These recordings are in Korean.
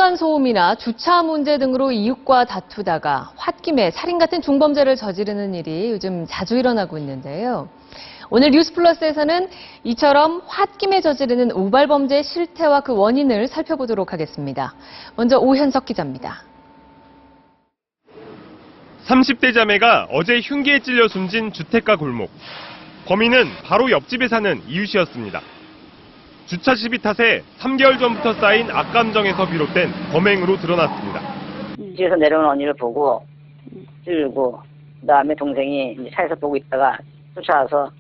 층간소음이나 주차 문제 등으로 이웃과 다투다가 홧김에 살인 같은 중범죄를 저지르는 일이 요즘 자주 일어나고 있는데요. 오늘 뉴스플러스에서는 이처럼 홧김에 저지르는 우발범죄의 실태와 그 원인을 살펴보도록 하겠습니다. 먼저 오현석 기자입니다. 30대 자매가 어제 흉기에 찔려 숨진 주택가 골목. 범인은 바로 옆집에 사는 이웃이었습니다. 주차 시비 탓에 3개월 전부터 쌓인 악감정에서 비롯된 범행으로 드러났습니다. 집에서 내려오는 언니를 보고 찔고 그다음에 동생이 차에서 보고 있다가 쫓아와서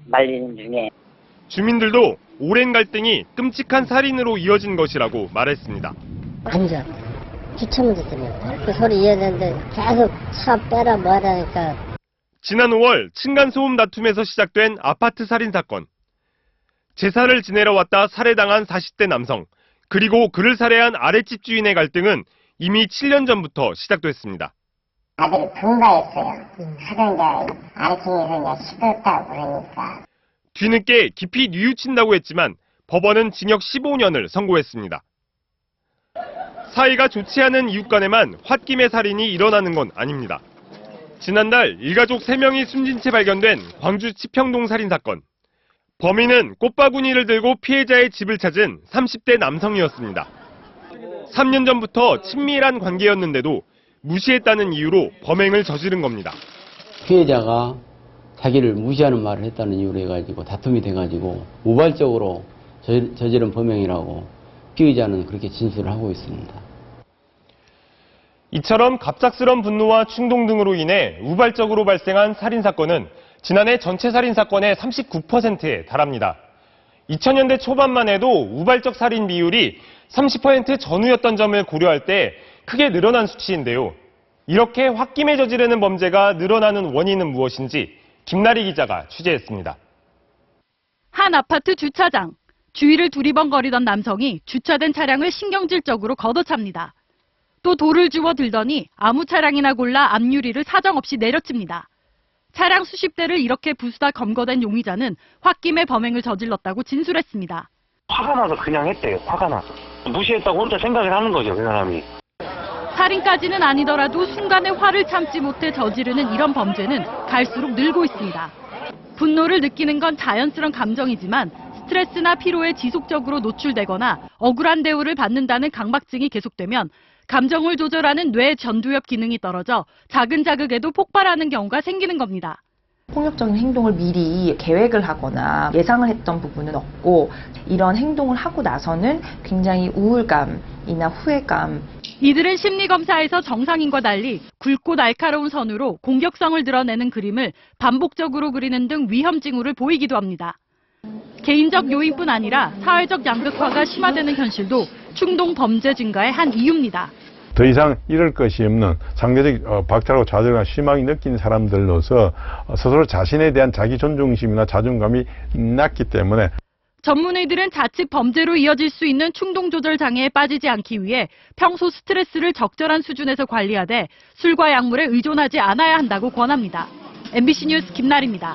말리는 중에 주민들도 오랜 갈등이 끔찍한 살인으로 이어진 것이라고 말했습니다. 완전 주차 문제 때문에 그 소리 이어졌는데 계속 차 빼라 뭐라 하니까. 지난 5월 층간소음 다툼에서 시작된 아파트 살인 사건. 제사를 지내러 왔다 살해당한 40대 남성, 그리고 그를 살해한 아랫집 주인의 갈등은 이미 7년 전부터 시작됐습니다. 아들이 분가했어요. 하도 이제 아래층에서 이제 시끄럽다고 그러니까. 뒤늦게 깊이 뉘우친다고 했지만 법원은 징역 15년을 선고했습니다. 사이가 좋지 않은 이웃 간에만 홧김에 살인이 일어나는 건 아닙니다. 지난달 일가족 3명이 숨진 채 발견된 광주 치평동 살인 사건. 범인은 꽃바구니를 들고 피해자의 집을 찾은 30대 남성이었습니다. 3년 전부터 친밀한 관계였는데도 무시했다는 이유로 범행을 저지른 겁니다. 피해자가 자기를 무시하는 말을 했다는 이유로 해가지고 다툼이 돼가지고 우발적으로 저지른 범행이라고 피의자는 그렇게 진술을 하고 있습니다. 이처럼 갑작스런 분노와 충동 등으로 인해 우발적으로 발생한 살인사건은 지난해 전체 살인사건의 39%에 달합니다. 2000년대 초반만 해도 우발적 살인 비율이 30% 전후였던 점을 고려할 때 크게 늘어난 수치인데요. 이렇게 홧김에 저지르는 범죄가 늘어나는 원인은 무엇인지 김나리 기자가 취재했습니다. 한 아파트 주차장. 주위를 두리번거리던 남성이 주차된 차량을 신경질적으로 걷어찹니다. 또 돌을 주워 들더니 아무 차량이나 골라 앞유리를 사정없이 내려칩니다. 차량 수십 대를 이렇게 부수다 검거된 용의자는 홧김에 범행을 저질렀다고 진술했습니다. 화가 나서 그냥 했대요. 화가 나서. 무시했다고 혼자 생각을 하는 거죠, 그 사람이. 살인까지는 아니더라도 순간에 화를 참지 못해 저지르는 이런 범죄는 갈수록 늘고 있습니다. 분노를 느끼는 건 자연스러운 감정이지만 스트레스나 피로에 지속적으로 노출되거나 억울한 대우를 받는다는 강박증이 계속되면 감정을 조절하는 뇌 전두엽 기능이 떨어져 작은 자극에도 폭발하는 경우가 생기는 겁니다. 폭력적인 행동을 미리 계획을 하거나 예상을 했던 부분은 없고 이런 행동을 하고 나서는 굉장히 우울감이나 후회감. 이들은 심리검사에서 정상인과 달리 굵고 날카로운 선으로 공격성을 드러내는 그림을 반복적으로 그리는 등 위험 징후를 보이기도 합니다. 개인적 요인뿐 아니라 사회적 양극화가 심화되는 현실도 충동 범죄 증가의 한 이유입니다. 더 이상 이럴 것이 없는 상대적 박탈하고 좌절감 심하게 느낀 사람들로서 스스로 자신에 대한 자기 존중심이나 자존감이 낮기 때문에 전문의들은 자칫 범죄로 이어질 수 있는 충동 조절 장애에 빠지지 않기 위해 평소 스트레스를 적절한 수준에서 관리하되 술과 약물에 의존하지 않아야 한다고 권합니다. MBC 뉴스 김나리입니다.